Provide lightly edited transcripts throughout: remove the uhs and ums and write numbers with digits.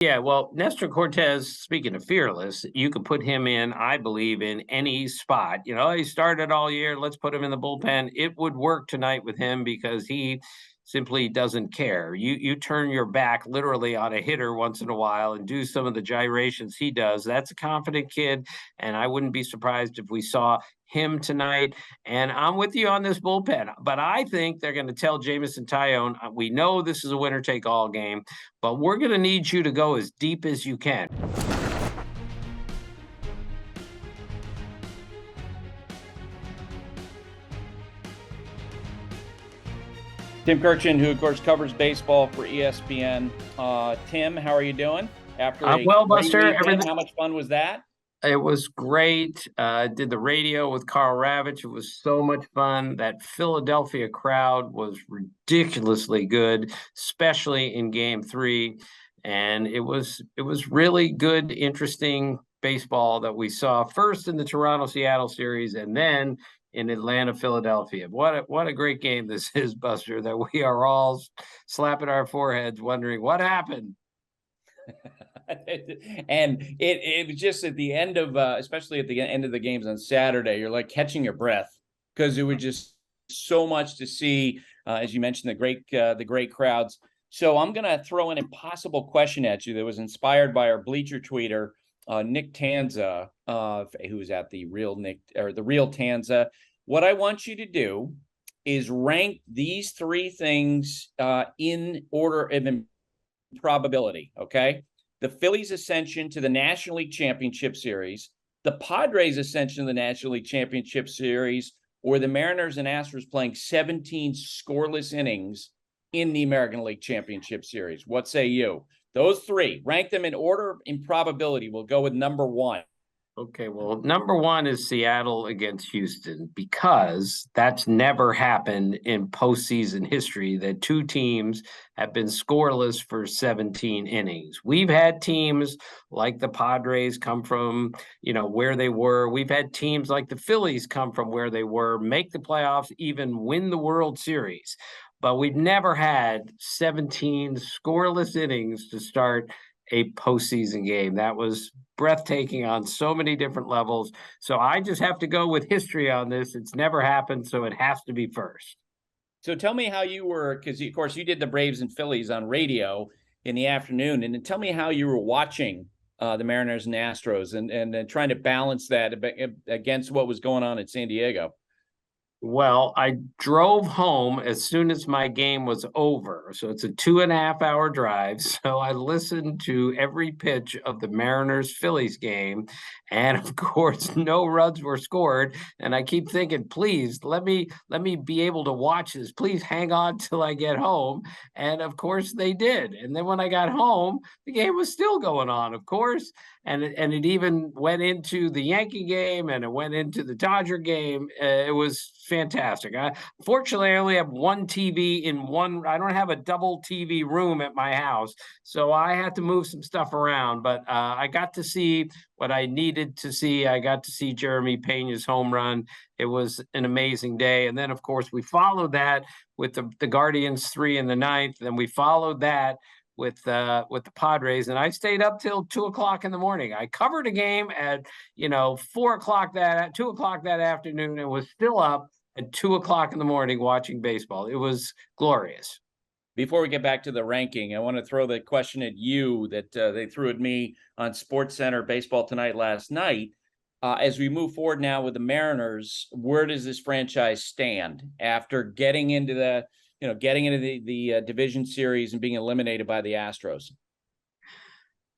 Yeah, well, Nestor Cortez, speaking of fearless, you could put him in, I believe, in any spot. He started all year. Let's put him in the bullpen. It would work tonight with him because he simply doesn't care. You turn your back literally on a hitter once in a while and do some of the gyrations he does. That's a confident kid, and I wouldn't be surprised if we saw him tonight. And I'm with you on this bullpen, but I think they're going to tell Jamison Tyone, we know this is a winner take all game, but we're going to need you to go as deep as you can. Tim Kurkjian, who of course covers baseball for ESPN. Tim, how are you doing? After well, Buster. How much fun was that? It was great. Did the radio with Carl Ravitch. It was so much fun. That Philadelphia crowd was ridiculously good, especially in Game 3. And it was really good, interesting baseball that we saw first in the Toronto-Seattle series and then in Atlanta, Philadelphia. What a great game this is, Buster, that we are all slapping our foreheads wondering what happened. And it was just at the end of, especially at the end of the games on Saturday, you're like catching your breath because it was just so much to see. As you mentioned, the great crowds. So I'm going to throw an impossible question at you that was inspired by our Bleacher tweeter, Nick Tanza, who's at the real Tanza. What I want you to do is rank these three things in order of improbability. Okay. The Phillies' ascension to the National League Championship Series, the Padres' ascension to the National League Championship Series, or the Mariners and Astros playing 17 scoreless innings in the American League Championship Series. What say you? Those three, rank them in order of improbability. We'll go with number one. Okay, well, number one is Seattle against Houston because that's never happened in postseason history that two teams have been scoreless for 17 innings. We've had teams like the Padres come from, where they were. We've had teams like the Phillies come from where they were, make the playoffs, even win the World Series. But we've never had 17 scoreless innings to start a postseason game. That was breathtaking on so many different levels. So I just have to go with history on this. It's never happened, so it has to be first. So tell me how you were, because of course you did the Braves and Phillies on radio in the afternoon, and then tell me how you were watching the Mariners and Astros and trying to balance that against what was going on in San Diego. Well, I drove home as soon as my game was over. So it's a 2.5-hour drive. So I listened to every pitch of the Mariners-Phillies game. And of course, no runs were scored. And I keep thinking, please, let me be able to watch this. Please hang on till I get home. And of course they did. And then when I got home, the game was still going on, of course. And it even went into the Yankee game and it went into the Dodger game. It was fantastic. Fortunately, I only have one TV in one. I don't have a double TV room at my house, so I had to move some stuff around. But I got to see what I needed to see. I got to see Jeremy Pena's home run. It was an amazing day. And then, of course, we followed that with the Guardians 3 in the ninth. Then we followed that with the Padres, and I stayed up till 2:00 in the morning. I covered a game at 2:00 that afternoon, and was still up at 2:00 in the morning watching baseball. It was glorious. Before we get back to the ranking, I want to throw the question at you that they threw at me on SportsCenter Baseball Tonight last night. As we move forward now with the Mariners, where does this franchise stand after getting into the Division Series and being eliminated by the Astros?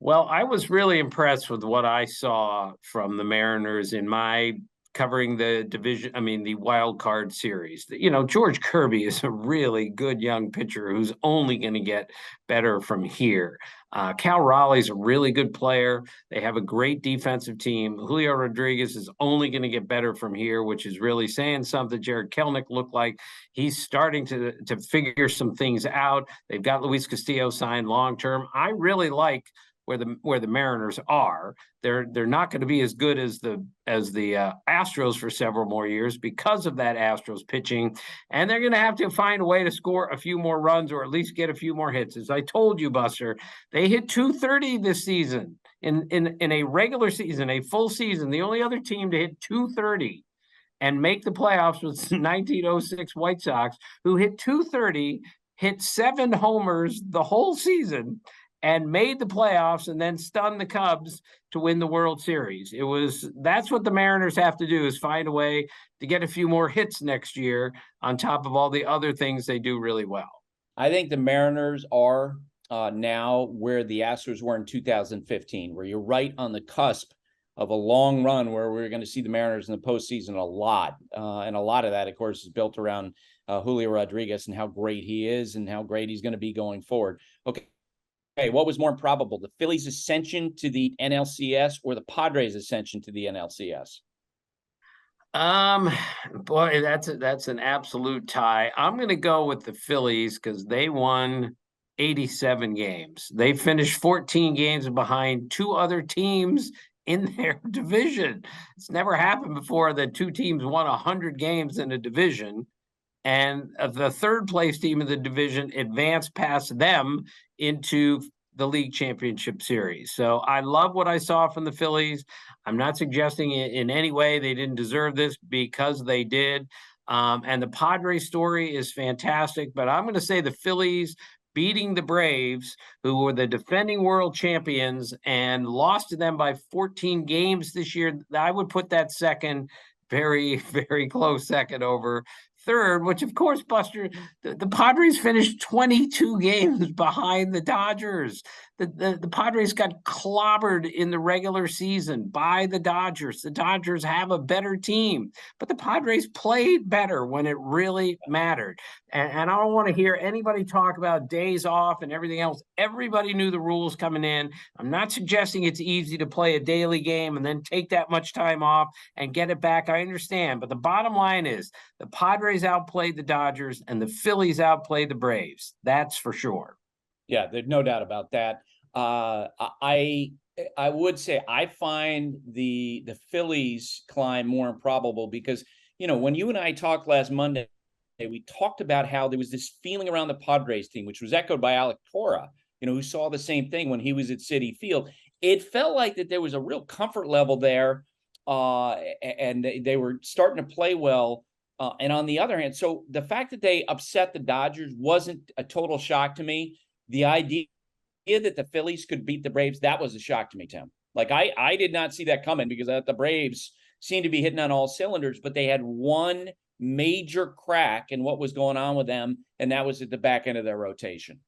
Well, I was really impressed with what I saw from the Mariners in my covering the wild card series. George Kirby is a really good young pitcher who's only going to get better from here. Cal Raleigh's a really good player. They have a great defensive team. Julio Rodriguez is only going to get better from here, which is really saying something. Jared Kelenic looked like he's starting to figure some things out. They've got Luis Castillo signed long-term. I really like where the Mariners are. They're not going to be as good as the Astros for several more years because of that Astros pitching, and they're going to have to find a way to score a few more runs or at least get a few more hits. As I told you, Buster, they hit 230 this season in a regular season, a full season. The only other team to hit 230 and make the playoffs was 1906 White Sox, who hit 230, hit 7 homers the whole season, and made the playoffs and then stunned the Cubs to win the World Series. That's what the Mariners have to do, is find a way to get a few more hits next year on top of all the other things they do really well. I think the Mariners are now where the Astros were in 2015, where you're right on the cusp of a long run where we're going to see the Mariners in the postseason a lot. And a lot of that, of course, is built around Julio Rodriguez and how great he is and how great he's going to be going forward. Okay, what was more improbable, the Phillies' ascension to the NLCS or the Padres' ascension to the NLCS? Boy, that's an absolute tie. I'm going to go with the Phillies because they won 87 games. They finished 14 games behind 2 other teams in their division. It's never happened before that 2 teams won 100 games in a division, and the third place team in the division advanced past them into the league championship series. So I love what I saw from the Phillies. I'm not suggesting in any way they didn't deserve this, because they did. And the Padres story is fantastic, but I'm going to say the Phillies beating the Braves, who were the defending world champions and lost to them by 14 games this year. I would put that second, very, very close second over third, which of course, Buster, the Padres finished 22 games behind the Dodgers. The Padres got clobbered in the regular season by the Dodgers. The Dodgers have a better team, but the Padres played better when it really mattered. And I don't want to hear anybody talk about days off and everything else. Everybody knew the rules coming in. I'm not suggesting it's easy to play a daily game and then take that much time off and get it back. I understand. But the bottom line is the Padres outplayed the Dodgers and the Phillies outplayed the Braves. That's for sure. Yeah, there's no doubt about that. I would say I find the Phillies climb more improbable because, when you and I talked last Monday, we talked about how there was this feeling around the Padres team, which was echoed by Alec Cora, who saw the same thing when he was at Citi Field. It felt like that there was a real comfort level there, and they were starting to play well. And on the other hand, so the fact that they upset the Dodgers wasn't a total shock to me. The idea that the Phillies could beat the Braves, that was a shock to me, Tim. Like, I did not see that coming because the Braves seemed to be hitting on all cylinders, but they had one major crack in what was going on with them, and that was at the back end of their rotation.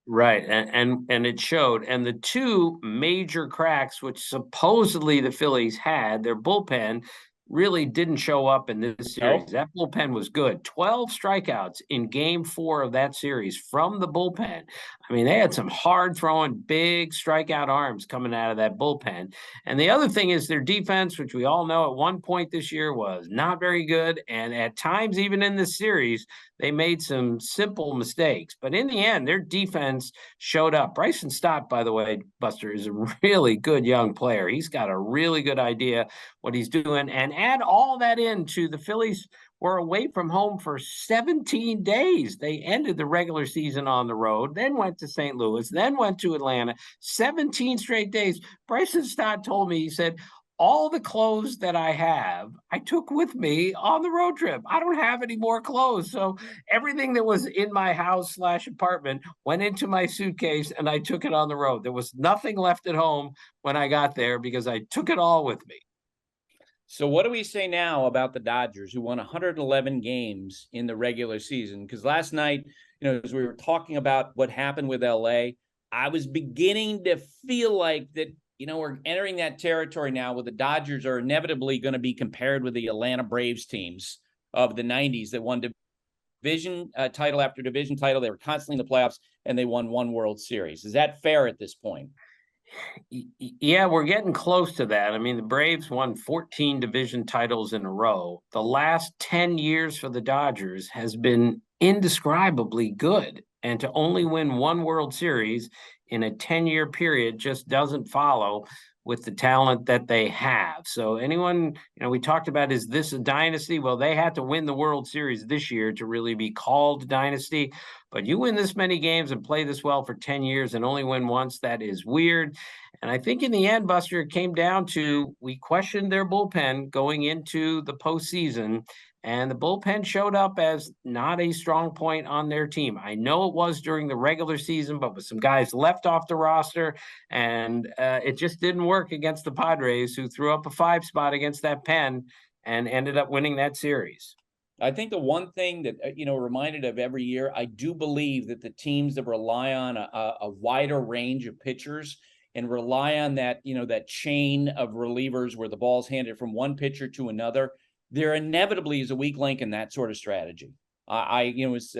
Right, and it showed. And the 2 major cracks, which supposedly the Phillies had, their bullpen really didn't show up in this series. Nope. That bullpen was good. 12 strikeouts in game 4 of that series from the bullpen. I mean, they had some hard throwing, big strikeout arms coming out of that bullpen. And the other thing is their defense, which we all know at one point this year was not very good. And at times, even in this series, they made some simple mistakes. But in the end, their defense showed up. Bryson Stott, by the way, Buster, is a really good young player. He's got a really good idea what he's doing. And add all that into the Phillies were away from home for 17 days. They ended the regular season on the road, then went to St. Louis, then went to Atlanta, 17 straight days. Bryson Stott told me, he said, all the clothes that I have, I took with me on the road trip. I don't have any more clothes. So everything that was in my house/apartment went into my suitcase and I took it on the road. There was nothing left at home when I got there because I took it all with me. So what do we say now about the Dodgers, who won 111 games in the regular season? Because last night, as we were talking about what happened with LA, I was beginning to feel like that, we're entering that territory now where the Dodgers are inevitably going to be compared with the Atlanta Braves teams of the 90s that won division title after division title. They were constantly in the playoffs, and they won 1 World Series. Is that fair at this point? Yeah, we're getting close to that. I mean, the Braves won 14 division titles in a row. The last 10 years for the Dodgers has been indescribably good. And to only win 1 World Series in a 10-year period just doesn't follow with the talent that they have. So anyone, we talked about, is this a dynasty? Well, they had to win the World Series this year to really be called dynasty. But you win this many games and play this well for 10 years and only win once, that is weird. And I think in the end, Buster, it came down to, we questioned their bullpen going into the postseason, and the bullpen showed up as not a strong point on their team. I know it was during the regular season, but with some guys left off the roster, and it just didn't work against the Padres, who threw up a 5 spot against that pen and ended up winning that series. I think the one thing that, reminded of every year, I do believe that the teams that rely on a wider range of pitchers and rely on that, that chain of relievers where the ball's handed from one pitcher to another, there inevitably is a weak link in that sort of strategy. I was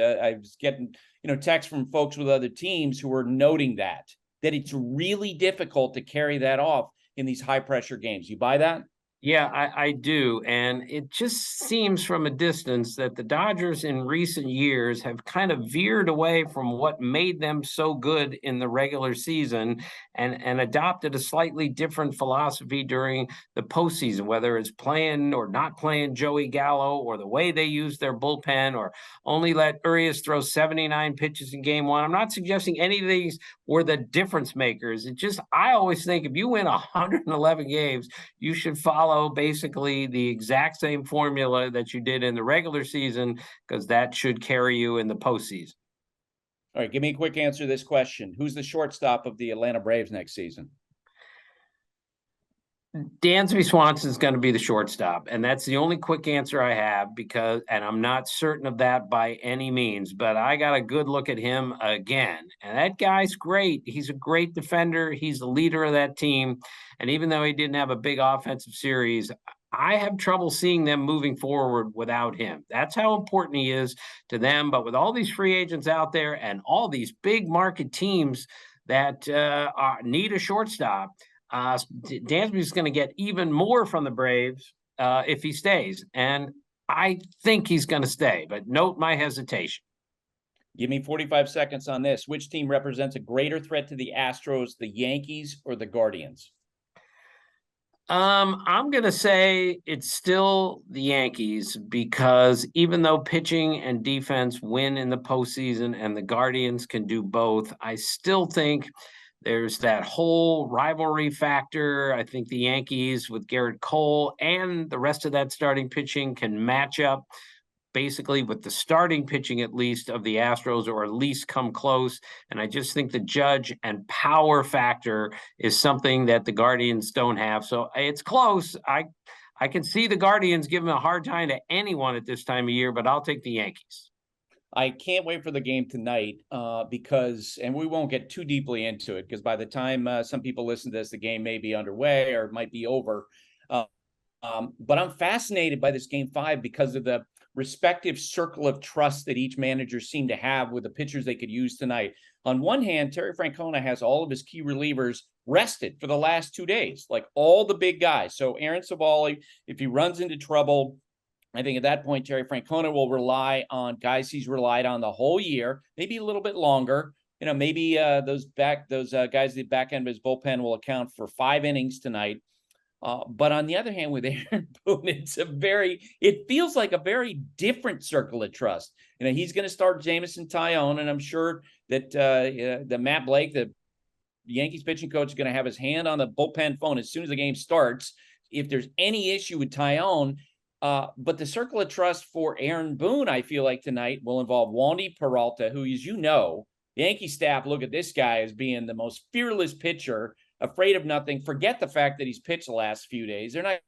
getting, texts from folks with other teams who were noting that it's really difficult to carry that off in these high pressure games. You buy that? Yeah, I do. And it just seems from a distance that the Dodgers in recent years have kind of veered away from what made them so good in the regular season and adopted a slightly different philosophy during the postseason, whether it's playing or not playing Joey Gallo, or the way they use their bullpen, or only let Urias throw 79 pitches in game one. I'm not suggesting any of these were the difference makers. I always think if you win 111 games, you should follow basically the exact same formula that you did in the regular season, because that should carry you in the postseason. All right, give me a quick answer to this question. Who's the shortstop of the Atlanta Braves next season? Dansby Swanson is going to be the shortstop, and that's the only quick answer I have, and I'm not certain of that by any means, but I got a good look at him again, and that guy's great. He's a great defender. He's the leader of that team, and even though he didn't have a big offensive series, I have trouble seeing them moving forward without him. That's how important he is to them. But with all these free agents out there and all these big market teams that need a shortstop, Dansby's going to get even more from the Braves if he stays. And I think he's going to stay, but note my hesitation. Give me 45 seconds on this. Which team represents a greater threat to the Astros, the Yankees or the Guardians? I'm going to say it's still the Yankees, because even though pitching and defense win in the postseason and the Guardians can do both, I still think there's that whole rivalry factor. I think the Yankees with Garrett Cole and the rest of that starting pitching can match up basically with the starting pitching, at least, of the Astros, or at least come close. And I just think the judge and power factor is something that the Guardians don't have. So it's close. I can see the Guardians giving a hard time to anyone at this time of year, but I'll take the Yankees. I can't wait for the game tonight because, and we won't get too deeply into it, because by the time some people listen to this, the game may be underway or it might be over. But I'm fascinated by this game 5 because of the respective circle of trust that each manager seemed to have with the pitchers they could use tonight. On one hand, Terry Francona has all of his key relievers rested for the last 2 days, like all the big guys. So Aaron Savali, if he runs into trouble, I think at that point, Terry Francona will rely on guys he's relied on the whole year, maybe a little bit longer. Maybe those guys at the back end of his bullpen will account for 5 innings tonight. But on the other hand, with Aaron Boone, it feels like a very different circle of trust. He's going to start Jameson Taillon, and I'm sure that the Matt Blake, the Yankees pitching coach, is going to have his hand on the bullpen phone as soon as the game starts if there's any issue with Taillon. But the circle of trust for Aaron Boone, I feel like tonight, will involve Wandy Peralta, who, as you know, the Yankee staff look at this guy as being the most fearless pitcher, afraid of nothing. Forget the fact that he's pitched the last few days. They're not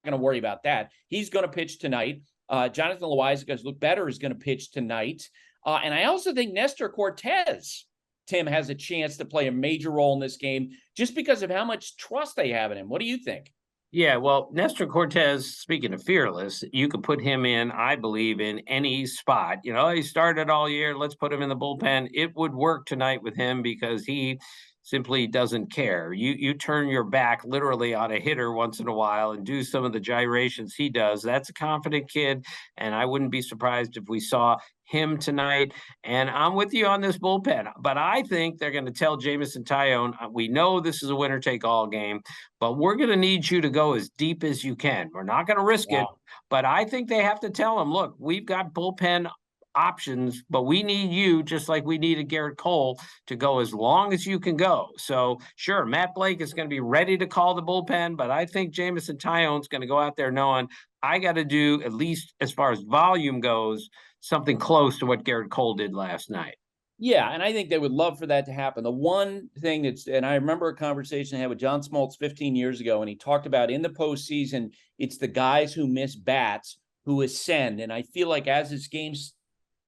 going to worry about that. He's going to pitch tonight. Jonathan Loaiza, who's looked better, is going to pitch tonight. And I also think Nestor Cortez, Tim, has a chance to play a major role in this game just because of how much trust they have in him. What do you think? Yeah, well, Nestor Cortez, speaking of fearless, you could put him in, I believe, in any spot. He started all year. Let's put him in the bullpen. It would work tonight with him because he simply doesn't care. You turn your back literally on a hitter once in a while and do some of the gyrations he does. That's a confident kid, and I wouldn't be surprised if we saw him tonight. And I'm with you on this bullpen, but I think they're going to tell Jamison Tyone, we know this is a winner take all game, but we're going to need you to go as deep as you can. We're not going to risk it, but I think they have to tell him, look, we've got bullpen options, but we need you, just like we needed Garrett Cole, to go as long as you can go. So sure, Matt Blake is going to be ready to call the bullpen, but I think Jamison Tyone's going to go out there knowing I got to do, at least as far as volume goes, something close to what Garrett Cole did last night. Yeah, and I think they would love for that to happen. The one thing and I remember a conversation I had with John Smoltz 15 years ago, and he talked about in the postseason, it's the guys who miss bats who ascend. And I feel like as this game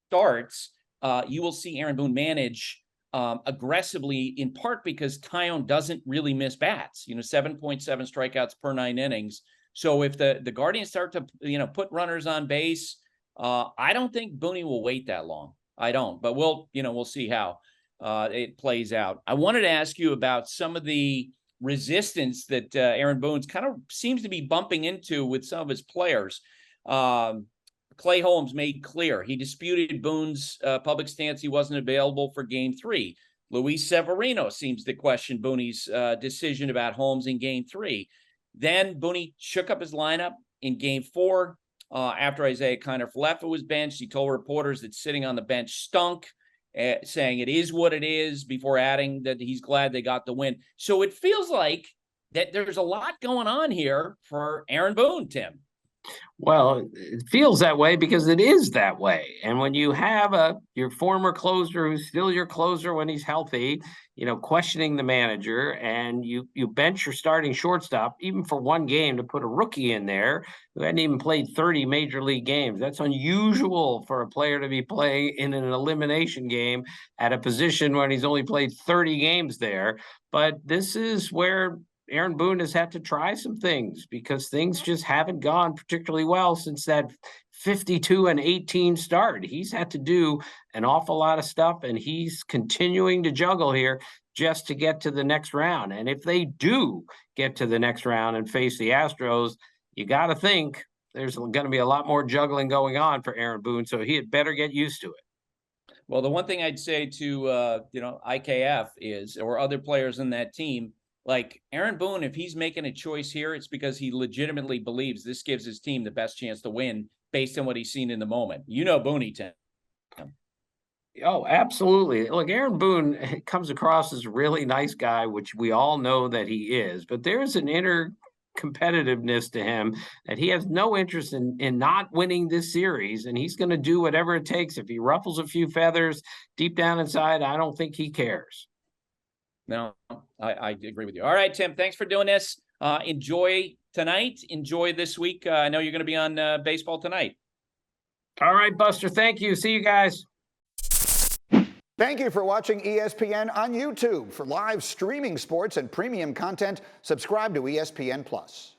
starts, you will see Aaron Boone manage aggressively, in part because Tyone doesn't really miss bats, 7.7 strikeouts per 9 innings. So if the Guardians start to, put runners on base, I don't think Boone will wait that long. I don't, but we'll see how it plays out. I wanted to ask you about some of the resistance that Aaron Boone's kind of seems to be bumping into with some of his players. Clay Holmes made clear he disputed Boone's public stance. He wasn't available for Game 3. Luis Severino seems to question Boone's decision about Holmes in Game 3. Then Boone shook up his lineup in Game 4. After Isaiah Kiner Falefa was benched, he told reporters that sitting on the bench stunk, saying it is what it is, before adding that he's glad they got the win. So it feels like that there's a lot going on here for Aaron Boone, Tim. Well, it feels that way because it is that way. And when you have your former closer who's still your closer when he's healthy, questioning the manager, and you bench your starting shortstop, even for one game, to put a rookie in there who hadn't even played 30 major league games. That's unusual for a player to be playing in an elimination game at a position when he's only played 30 games there. But this is where Aaron Boone has had to try some things because things just haven't gone particularly well since that 52-18 start. He's had to do an awful lot of stuff, and he's continuing to juggle here just to get to the next round. And if they do get to the next round and face the Astros, you got to think there's going to be a lot more juggling going on for Aaron Boone, so he had better get used to it. Well, the one thing I'd say to IKF or other players in that team, like Aaron Boone, if he's making a choice here, it's because he legitimately believes this gives his team the best chance to win based on what he's seen in the moment. Boone, Tim. Oh, absolutely. Look, Aaron Boone comes across as a really nice guy, which we all know that he is, but there's an inner competitiveness to him that he has no interest in not winning this series, and he's going to do whatever it takes. If he ruffles a few feathers deep down inside, I don't think he cares. No, I agree with you. All right, Tim, thanks for doing this. Enjoy tonight. Enjoy this week. I know you're going to be on baseball tonight. All right, Buster. Thank you. See you guys. Thank you for watching ESPN on YouTube. For live streaming sports and premium content, subscribe to ESPN+.